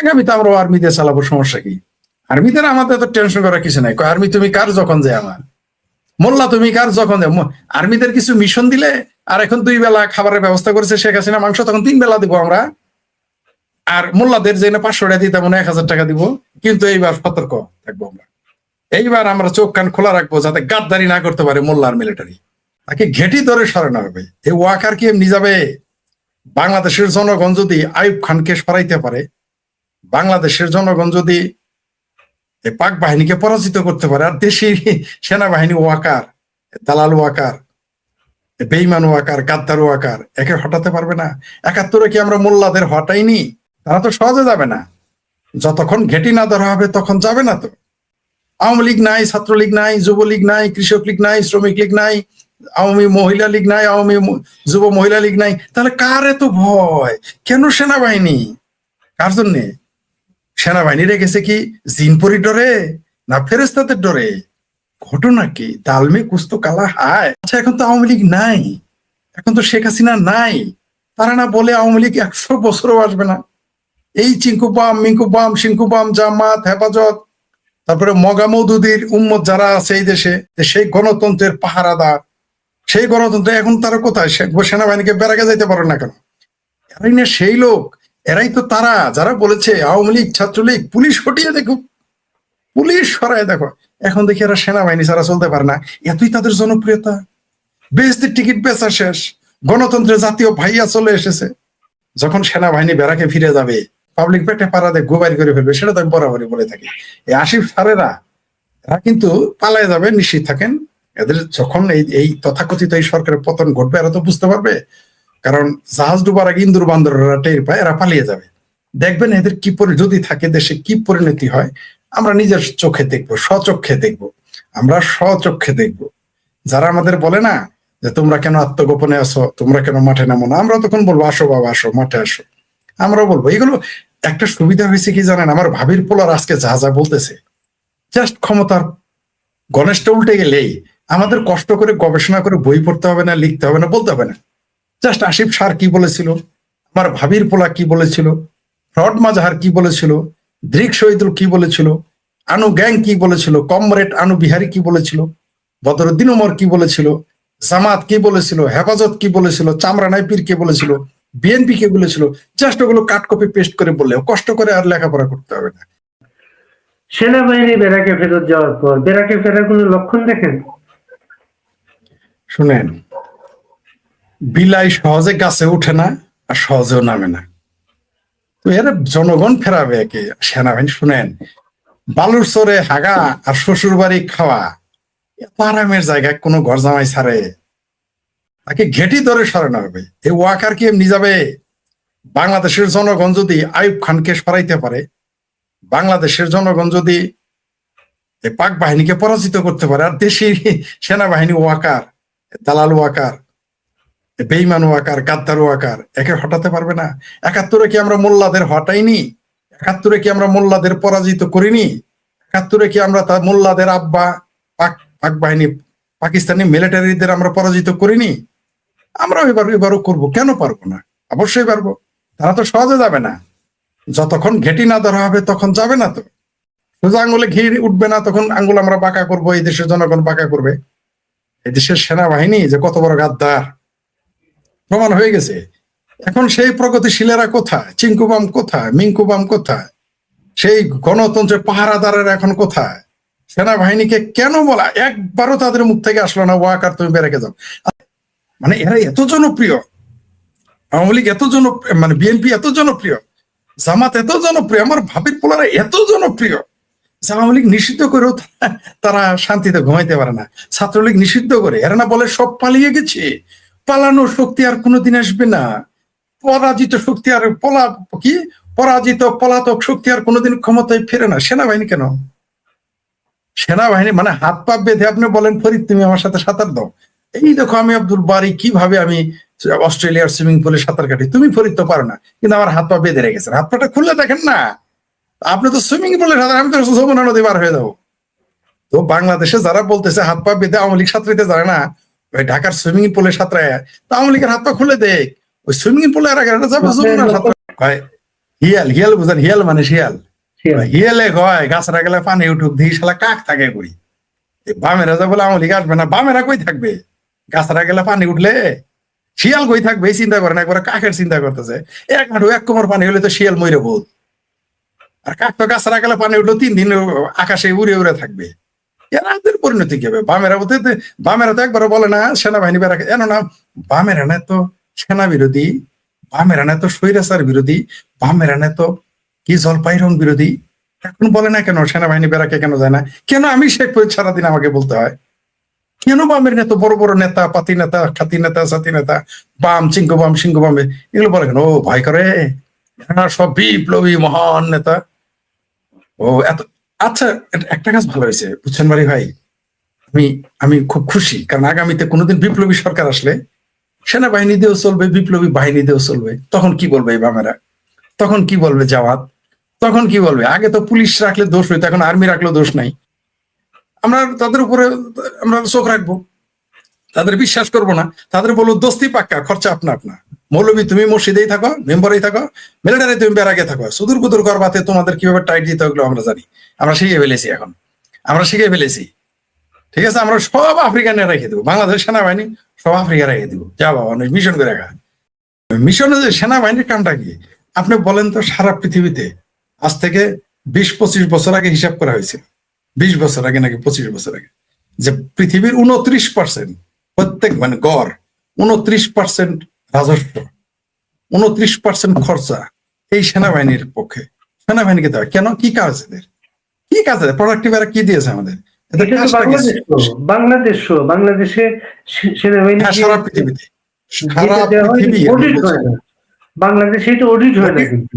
আগামীতে আমরা আর্মিতে চালাবো, সমস্যা কি? আর্মিতে আমাদের তো টেনশন করার কিছু নাই। আর্মি তুমি কার যখন যায়, আমার মোল্লা তুমি কার যখন যায়। আর্মিদের কিছু মিশন দিলে, আর এখন 2 বেলা খাবারের ব্যবস্থা করেছে শেখ হাসিনা, মাংস তখন 3 বেলা দিব আমরা। আর মোল্লাদের যে 500 টাকা দিতে মনে 1000 টাকা দিব। কিন্তু এইবার সতর্ক থাকবো আমরা। এইবার আমরা চোখ কান খোলা রাখবো যাতে গাদ্দারি না করতে পারে মোল্লার মিলিটারি। তাকে ঘেটি ধরে সরানো হবে। এই ওয়াকার কি এমনি যাবে? বাংলাদেশের জনগণ যদি আইয়ুব খানকে সরাইতে পারে, বাংলাদেশের জনগণ যদি পাক বাহিনীকে পরাজিত করতে পারে, আর দেশি সেনাবাহিনী ওয়াকার, দালাল ওয়াকার, বেইমান ওয়াকার, গাদ্দার ওয়াকার একে হটাতে পারবে না। 71-এ কি আমরা মোল্লাদের হটাইনি? তারা তো সহজে যাবে না। যতক্ষণ ঘেটি না ধরা হবে তখন যাবে না। তো আওয়ামী লীগ নাই, ছাত্রলীগ নাই, যুবলীগ নাই, কৃষক লীগ নাই, শ্রমিক লীগ নাই, আওয়ামী মহিলা লীগ নাই, আওয়ামী যুব মহিলা লীগ নাই, তাহলে কার এত ভয়? কেন সেনাবাহিনী? কার জন্যে সেনাবাহিনী রেখেছে? কি জিনপরি ডরে না ফেরেস্তাদের ডরে? ঘটনা কি? দালমে কুস্ত কালা হায়। আচ্ছা, এখন তো আওয়ামী লীগ নাই, এখন তো শেখ হাসিনা নাই। তারা না বলে আওয়ামী লীগ 100 বছরও আসবে না। এই চিঙ্কু বাম, মিঙ্কু বাম, শিঙ্কু বাম, জামাত, হেফাজত, তারপরে মগা মৌদুদির উম্মত যারা আছে এই দেশে, সেই গণতন্ত্রের পাহারাদার, সেই গণতন্ত্র এখন তারা কোথায়? সেনাবাহিনীকে বেড়াকে যাইতে পারে না কেন? এরাই না সেই লোক, এরাই তো তারা যারা বলেছে আওয়ামী লীগ, ছাত্রলীগ, পুলিশ হটিয়ে দেখো, পুলিশ সরাই দেখো। এখন দেখি এরা সেনাবাহিনী ছাড়া চলতে পারে না। এতই তাদের জনপ্রিয়তা। বেহেশতের টিকিট বেচা শেষ, গণতন্ত্রের জাতীয় ভাইয়া চলে এসেছে। যখন সেনাবাহিনী বেড়াকে ফিরে যাবে, পাবলিক পেটে পাড়াতে গোবারি করে ফেলবে, সেটা তো আমি বরাবরই বলে থাকি। এই আসিফ সারেরা এরা কিন্তু পালায় যাবে, নিশ্চিত থাকেন। এদের যখন এই তথাকথিত এই সরকারের পতন ঘটবে, এরা তো বুঝতে পারবে। কারণ জাহাজ ডুবার আগে ইন্দুর বান্দররা টের পায়, এরা পালিয়ে যাবে। দেখবেন এদের কি যদি থাকে দেশে কি পরিণতি হয়, আমরা নিজের চোখে দেখবো, স্বচক্ষে দেখবো। আমরা স্বচক্ষে দেখবো। যারা আমাদের বলে না যে তোমরা কেন আত্মগোপনে আসো, তোমরা কেন মাঠে নামো না, আমরা তখন বলবো আসো বাবা, আসো মাঠে আসো। আমরা বলবো। এগুলো একটা সুবিধা হয়েছে কি জানেন? আমার ভাবির পোলার আজকে যা যা বলতেছে, জাস্ট ক্ষমতার গণেশটা উল্টে গেলেই আমাদের কষ্ট করে গবেষণা করে বই পড়তে হবে না, লিখতে হবে না, বলতে হবে না। জাস্ট আসিফ স্যার কি বলেছিল, আমার ভাবির পোলা কি বলেছিল, রড মাজাহার কি বলেছিল, দৃক শহীদুল কি বলেছিল, আনু গ্যাং কি বলেছিল, কমরেড আনু বিহারি কি বলেছিল, বদরুদ্দিন ওমর কি বলেছিল, জামাত কি বলেছিল, হেফাজত কি বলেছিল, চামড়া নাইপির কে বলেছিল, বিএনপি কে বলেছিল। জাস্ট ওগুলো কাট কপি পেস্ট করে বললে কষ্ট করে আর লেখাপড়া করতে হবে না। সেনাবাহিনী বেড়াকে ফেরত যাওয়ার পর বেড়াকে ফেরার কোনো লক্ষণ দেখেন? শুনেন, বিলাই সহজে গাছে উঠে না, আর সহজেও নামে না। তো এর জনগণ ফেরাবে একে সেনাবাহিনী। শুনেন, বালুর চরে হাগা আর শ্বশুর বাড়ি খাওয়া এত আরামের জায়গায় কোনো ঘর জামাই ছাড়ে? তাকে ঘেটি ধরে সরানো হবে। এই ওয়াকার কি এমনি যাবে? বাংলাদেশের জনগণ যদি আইয়ুব খানকে সরাইতে পারে, বাংলাদেশের জনগণ যদি পাক বাহিনীকে পরাজিত করতে পারে, আর দেশি সেনাবাহিনী ওয়াকার, দালাল ওয়াকার, বেইমান ওয়াকার, গাদ্দার ওয়াকার একে হটাতে পারবে না। 71-এ কি আমরা মোল্লাদের হটাইনি? 71-এ কি আমরা মোল্লাদের পরাজিত করিনি? 71-এ কি আমরা তার মোল্লাদের আব্বা, পাক বাহিনী, পাকিস্তানি মিলিটারিদের আমরা পরাজিত করিনি? আমরা এবারও করবো। কেন পারবো না? অবশ্যই পারবো। তারা তো সহজে যাবে না। যতক্ষণ ঘেটি না ধরা হবে তখন যাবে না। তো সোজা আঙ্গুলে ঘি উঠবে না, তখন আঙ্গুল আমরা বাঁকা করবো, এই দেশের জনগণ বাঁকা করবে। এই দেশের সেনাবাহিনী যে কত বড় গাদ্দার প্রমাণ হয়ে গেছে। এখন সেই প্রগতিশীলেরা কোথায়? চিঙ্কুবাম কোথায়? মিঙ্কুবাম কোথায়? সেই গণতন্ত্রের পাহারাদারের এখন কোথায়? সেনাবাহিনীকে কেন বলা? একবারও তাদের মুখ থেকে আসলো না ওয়াকার তুমি বেড়াকে যাও। মানে এরা এত জনপ্রিয়, আওয়ামী লীগ এত জনপ্রিয়, মানে বিএনপি এত জনপ্রিয়, জামাত এত জনপ্রিয়, আমার ভাবির পোলারা এত জনপ্রিয়, আওয়ামী লীগ নিষিদ্ধ করেও তারা শান্তিতে ঘুমাইতে পারে না। ছাত্রলীগ নিষিদ্ধ করে এরা না বলে সব পালিয়ে গেছে, পালানোর শক্তি আর কোনোদিন আসবে না, পরাজিত শক্তি আর পরাজিত পলাতক শক্তি আর কোনোদিন ক্ষমতায় ফেরে না। সেনাবাহিনী কেন? সেনাবাহিনী মানে হাত পা বেঁধে আপনি বলেন ফরিদ তুমি আমার সাথে সাঁতার দাও, এই দেখো আমি আব্দুল বারি কিভাবে আমি অস্ট্রেলিয়ার সুইমিং পুলে সাঁতার কাটি, তুমি ফরিদ তো পারো না, কিন্তু আমার হাত পা বেঁধে রেখেছেন। হাত পাটা খুললে দেখেন না, আপনি তো সুইমিং পুলে সাঁতার, আমি তো যমুনা নদী পার হয়ে যাবো। তো বাংলাদেশে যারা বলতেছে হাত পা বেঁধে আওয়ামী লীগ সাঁতরাইতে জানে না, ওই ঢাকার সুইমিং পুলে সাঁতরায়, তো আওয়ামী লীগের হাত পা খুলে দেখ, ওই সুইমিং পুলে আর যাবে যমুনা সাঁতরা। হিয়াল হিয়াল বুঝেন, হিয়াল মানে শিয়াল। শিয়াল। হিয়ালে কয় গাছরা গেলে পানি উঠুক, দিয়ে শালা কাক থাকে কই। বামেরা যা বলে আওয়ামী লীগ আসবে না, বামেরা কই থাকবে? গাছরা গেলে পানি উঠলে শিয়াল কই থাকবে? এই চিন্তা করেন, একবার কাকের চিন্তা করতেছে। এক হাঁটু এক কোমর পানি হলে তো শিয়াল মরে বোধ। আর কাক তো গাছরা গেলে পানি উঠলো 3 দিন আকাশে উড়ে উড়ে থাকবে। এনাদের পরিণতি কি হবে? বামেরা বামেরা তো একবারও বলে না সেনাবাহিনী বেড়াকে, এন না বামেরা না তো সেনা বিরোধী, বামেরা না তো স্বৈরাচার বিরোধী, বামেরা না তো কি জলপাইরং বিরোধী। এখন বলে না কেন সেনাবাহিনী বেড়াকে কেন যায় না? কেন আমি শেখ ফরিদ সারাদিন আমাকে বলতে হয়? কেন বামের নেতা, বড় বড় নেতা, পাতি নেতা, খাতি নেতা, সাথী নেতা, বাম সিংহ বাম সিংহ বাম এগুলো বলে কেন? ও ভয় করে, এরা সব বিপ্লবী মহান নেতা। ও এত আচ্ছা, একটা কাজ ভালো হয়েছে বুঝছেন বাড়ি ভাই, আমি আমি খুব খুশি, কারণ আগামীতে কোনোদিন বিপ্লবী সরকার আসলে সেনাবাহিনী দিয়েও চলবে, বিপ্লবী বাহিনী দিয়েও চলবে। তখন কি বলবে এই বামেরা? তখন কি বলবে জামাত? তখন কি বলবে? আগে তো পুলিশ রাখলে দোষ হইতো, এখন আর্মি রাখলেও দোষ নাই। আমরা তাদের উপরে আমরা চোখ রাখবো, তাদের বিশ্বাস করব না। তাদের বলবো দোস্তি পাক্কা, খরচা আপনা আপনা। মৌলবী তুমি মসজিদেই থাকো, মেম্বারেই থাকো, মিলিটারি তুমি বেড়াগে থাকো, সুদূর বুদুর করবাতে তোমাদের কিভাবে টাইট দিতে হলো আমরা জানি, আমরা শিখে ফেলেছি। এখন আমরা শিখে ফেলেছি, ঠিক আছে? আমরা সব আফ্রিকানে রেখে দেবো, বাংলাদেশ সেনাবাহিনী সব আফ্রিকা রেখে দিব, যা বাবা মিশন করে রাখা। মিশনে যে সেনাবাহিনীর কামটা কি আপনি বলেন তো? সারা পৃথিবীতে আজ থেকে 20-25 বছর আগে হিসাব করা হয়েছিল, 20 বছর আগে নাকি 25 বছর আগে, যে পৃথিবীর 29% প্রত্যেক মানে গড় 29% রাজস্ব, 29% খরচা এই সেনাবাহিনীর পক্ষে। সেনাবাহিনীকে দেওয়া কেন? কি কাজ এদের? কি কাজ এদের? প্রোডাক্টিভ এরা কি দিয়েছে আমাদের? এদের এটা তো কাজটা কি? বাংলাদেশে সেনাবাহিনী হ্যাঁ, সারা পৃথিবীতে, সারা যেটা দেওয়া হয় পৃথিবী অডিট হয় না। বাংলাদেশে এটা অডিট হয় না কিন্তু।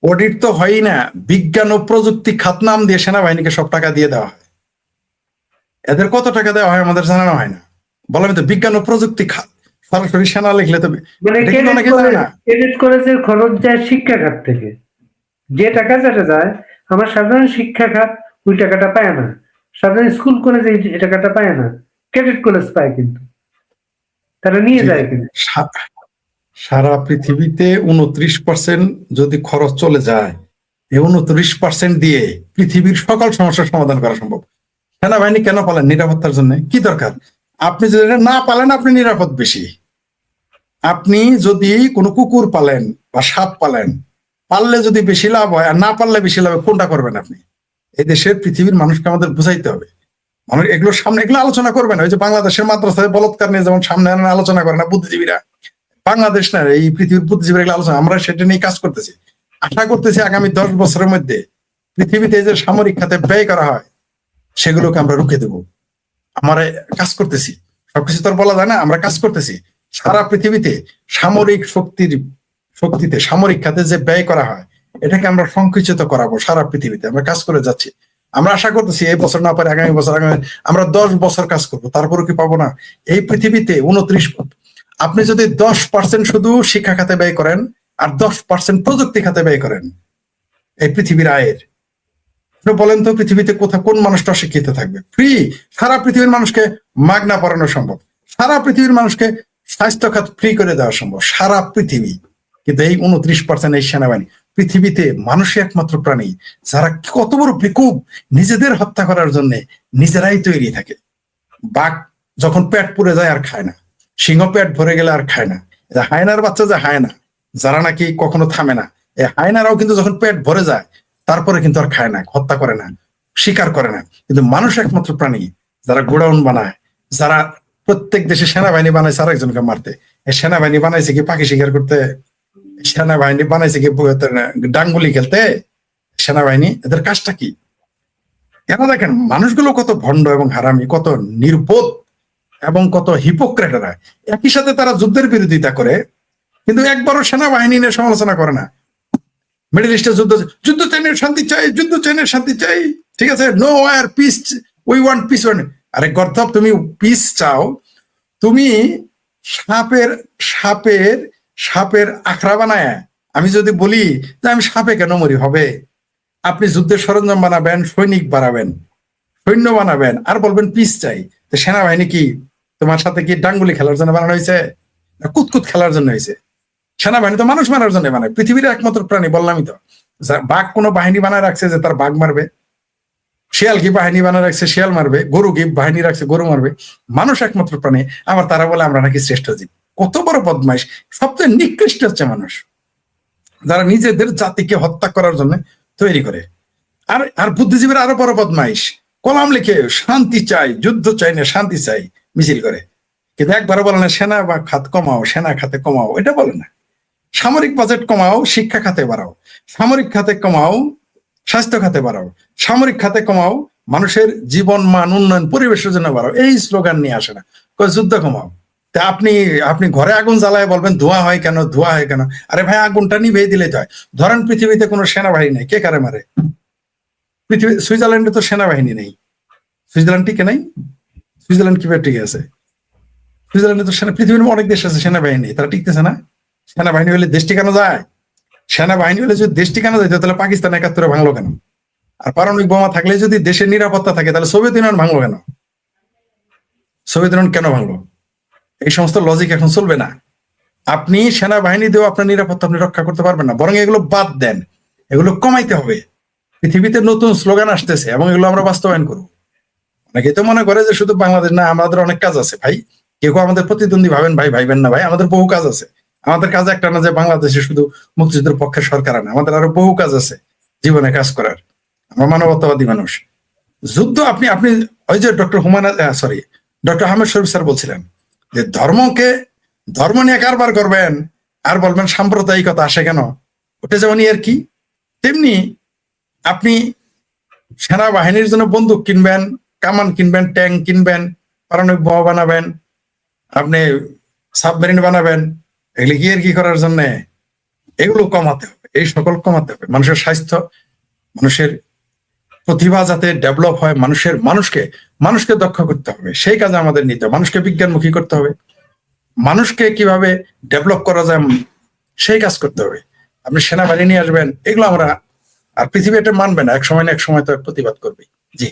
অডিট তো হয়ই না। বিজ্ঞান ও প্রযুক্তি খাত নাম দিয়ে সেনাবাহিনীকে সব টাকা দিয়ে দেওয়া হয়। এদের কত টাকা দেওয়া হয় আমাদের জানানো হয় না। বললাম তো বিজ্ঞান ও প্রযুক্তি খাত, সরাসরি সেনা লিখলে তো মানে এটা কিন্তু অনেকে জানে না। ক্রেডিট করে যে খরচ যায় শিক্ষা খাত থেকে, যে টাকা যেটা যায়, আমার সাধারণ শিক্ষা খাত ওই টাকাটা পায় না, সাধারণ স্কুল কলেজে এই টাকাটা পায় না, ক্রেডিট কলেজ পায় কিন্তু, তারা নিয়ে যে যায় কিন্তু। সারা পৃথিবীতে 29% যদি খরচ চলে যায়, এই 29% দিয়ে পৃথিবীর সকল সমস্যার সমাধান করা সম্ভব। সেনাবাহিনী কেন পালেন? নিরাপত্তার জন্য। কি দরকার? আপনি যদি এটা না পালেন, আপনি নিরাপদ বেশি। আপনি যদি কোনো কুকুর পালেন বা সাপ পালেন, পাললে যদি বেশি লাভ হয় আর না পারলে বেশি লাভ হয়, কোনটা করবেন আপনি? এই দেশের পৃথিবীর মানুষকে আমাদের বুঝাইতে হবে। মানুষ এগুলোর সামনে এগুলো আলোচনা করবেন। ওই যে বাংলাদেশের মাদ্রাসায় বলৎকার নিয়ে যেমন সামনে আনার আলোচনা করে না বুদ্ধিজীবীরা, বাংলাদেশ না এই পৃথিবীর বুদ্ধিজীবীরা এগুলো আলোচনা, আমরা সেটা নিয়ে কাজ করতেছি। আশা করতেছি আগামী 10 বছরের মধ্যে পৃথিবীতে যে সামরিক খাতে ব্যয় করা হয় সেগুলোকে আমরা রুখে দেব। আমরা কাজ করতেছি, সবকিছু তো আর বলা যায় না, আমরা কাজ করতেছি। সারা পৃথিবীতে সামরিক শক্তিতে সামরিক খাতে যে ব্যয় করা হয় এটাকে আমরা সংকুচিত করাবো। সারা পৃথিবীতে আমরা কাজ করে যাচ্ছি। আমরা আশা করতেছি এই বছর না পারে আগামী বছর, আমরা 10 বছর কাজ করবো, তারপরে কি পাবো না? এই পৃথিবীতে 29, আপনি যদি 10% শুধু শিক্ষা খাতে ব্যয় করেন আর 10% প্রযুক্তি খাতে ব্যয় করেন এই পৃথিবীর আয়ের, বলেন তো পৃথিবীতে কোথাও কোন মানুষটা শিক্ষিত থাকবে? ফ্রি, সারা পৃথিবীর মানুষকে মাগনা পড়ানো সম্ভব, সারা পৃথিবীর মানুষকে স্বাস্থ্য খাত ফ্রি করে দেওয়া সম্ভব, সারা পৃথিবী। কিন্তু এই 29% এই সেনাবাহিনী, পৃথিবীতে মানুষই একমাত্র প্রাণী যারা কত বড় বেকুব, নিজেদের হত্যা করার জন্য নিজেরাই তৈরি থাকে। বাঘ যখন পেট পুড়ে যায় আর খায় না, সিংহ পেট ভরে গেলে আর খায় না, হায়নার বাচ্চা যে হায়না, যারা নাকি কখনো থামে না, এই হায়নারাও কিন্তু যখন পেট ভরে যায় তারপরে কিন্তু আর খায় না, হত্যা করে না, শিকার করে না। কিন্তু মানুষ একমাত্র প্রাণী যারা গোডাউন বানায়, যারা প্রত্যেক দেশে সেনাবাহিনী বানাইছে আরেকজনকে মারতে। এই সেনাবাহিনী বানাইছে কি পাখি শিকার করতে? সেনাবাহিনী বানাইছে কি ডাঙ্গুলি খেলতে? সেনাবাহিনী এদের কাজটা কি? কেন দেখেন মানুষগুলো কত ভণ্ড এবং হারামি, কত নির্বোধ এবং কত হিপোক্রেটরা। একই সাথে তারা যুদ্ধের বিরোধিতা করে কিন্তু একবারও সেনাবাহিনী নিয়ে সমালোচনা করে না। মিডল ইস্টে যুদ্ধ, যুদ্ধ চাইলে শান্তি চাই, যুদ্ধ চাইলে শান্তি চাই, ঠিক আছে, no war peace, we want peace. আরে গর্ধব, তুমি পিস চাও, তুমি সাপের সাপের সাপের আখড়া বানায় আমি যদি বলি যে আমি সাপে কেন মরি হবে? আপনি যুদ্ধের সরঞ্জাম বানাবেন, সৈনিক বানাবেন, সৈন্য বানাবেন আর বলবেন পিস চাই। তো সেনাবাহিনী কি তোমার সাথে কি ডাঙ্গুলি খেলার জন্য বানানো হয়েছে? কুতকুত খেলার জন্য হয়েছে? সেনাবাহিনী তো মানুষ মারার জন্য বানায়, পৃথিবীর একমাত্র প্রাণী, বললামই তো। বাঘ কোনো বাহিনী বানায় রাখছে যে তার বাঘ মারবে? শিয়াল কি বাহিনী বানায় রাখছে শিয়াল মারবে? গরু কি বাহিনী রাখছে গরু মারবে? মানুষ একমাত্র প্রাণী। আবার তারা বলে আমরা নাকি শ্রেষ্ঠ জীব। কত বড় বদমাইশ! সবচেয়ে নিকৃষ্ট হচ্ছে মানুষ, যারা নিজেদের জাতিকে হত্যা করার জন্য তৈরি করে। আর আর বুদ্ধিজীবীরা আরো বড় বদমাইশ, কলাম লিখে শান্তি চাই, যুদ্ধ চাই না, শান্তি চাই মিছিল করে, কিন্তু একবারও বলে না সেনা বা খাত কমাও, সেনা খাতে কমাও, এটা বলে না। সামরিক বাজেট কমাও, শিক্ষা খাতে বাড়াও, সামরিক খাতে কমাও, স্বাস্থ্য খাতে বাড়াও, সামরিক খাতে কমাও, মানুষের জীবন মান উন্নয়ন পরিবেশের জন্য বাড়াও, এই স্লোগান নিয়ে আসে না। যুদ্ধ কমাও। তা আপনি আপনি ঘরে আগুন জ্বালায় বলবেন ধোঁয়া হয় কেন, ধোঁয়া হয় কেন? আরে ভাই, আগুনটা নিভেই দিলে তো হয়। ধরেন পৃথিবীতে কোনো সেনাবাহিনী নেই, কে কারে মারে? পৃথিবী, সুইজারল্যান্ডে তো সেনাবাহিনী নেই। সুইজারল্যান্ড টিকে নাই? সুইজারল্যান্ড কিভাবে টিকে আছে? সুইজারল্যান্ডে তো পৃথিবীর অনেক দেশ আছে সেনাবাহিনী নেই, তারা টিকতেছে না। সেনাবাহিনী হলে দেশ টিকানো যায়? সেনাবাহিনী হলে যদি দেশ টিকানো যায় তাহলে পাকিস্তান ৭১ ভাঙলো কেন? আর পারমাণবিক বোমা থাকলে যদি দেশের নিরাপত্তা থাকে তাহলে সোভিয়েত ইউনিয়ন ভাঙলো কেন? সোভিয়েত ইউনিয়ন কেন ভাঙলো? এই সমস্ত লজিক এখন চলবে না। আপনি সেনাবাহিনী দিয়েও আপনার নিরাপত্তা আপনি রক্ষা করতে পারবেন না, বরং এগুলো বাদ দেন, এগুলো কমাইতে হবে। পৃথিবীতে নতুন স্লোগান আসতেছে এবং এগুলো আমরা বাস্তবায়ন করবো। অনেকে তো মনে করে যে শুধু বাংলাদেশ না, আমাদের অনেক কাজ আছে ভাই। কেউ আমাদের প্রতিদ্বন্দ্বী ভাবেন ভাই, ভাইবেন না ভাই, আমাদের বহু কাজ আছে। আমাদের কাজ একটা না যে বাংলাদেশে শুধু মুক্তিযুদ্ধের পক্ষের সরকার আনা, আমাদের আরো বহু কাজ আছে জীবনে কাজ করার। আমরা মানবতাবাদী মানুষ। যুদ্ধ আপনি আপনি ওই যে ডক্টর আহমেদ শরীফ স্যার বলছিলেন যে ধর্ম নিয়ে কারবার করবেন আর বলবেন সাম্প্রদায়িকতা আসে কেন? ওটা যেমন আর কি, তেমনি আপনি সেনাবাহিনীর জন্য বন্দুক কিনবেন, কামান কিনবেন, ট্যাঙ্ক কিনবেন, পারমাণবিক বোমা বানাবেন, আপনি সাবমেরিন বানাবেন, এগুলি কি আর কি করার জন্য? এগুলো কমাতে হবে, এই সকল কমাতে হবে। মানুষের স্বাস্থ্য, মানুষের প্রতিভা যাতে ডেভেলপ হয়, মানুষকে দক্ষ করতে হবে, সেই কাজে আমাদের নিতে হবে। মানুষকে বিজ্ঞানমুখী করতে হবে, মানুষকে কিভাবে ডেভেলপ করা যায় সেই কাজ করতে হবে। আপনি সেনাবাহিনী নিয়ে আসবেন, এগুলো আমরা, আর পৃথিবী এটা মানবে না, এক সময় না এক সময় তো প্রতিবাদ করবে। জি।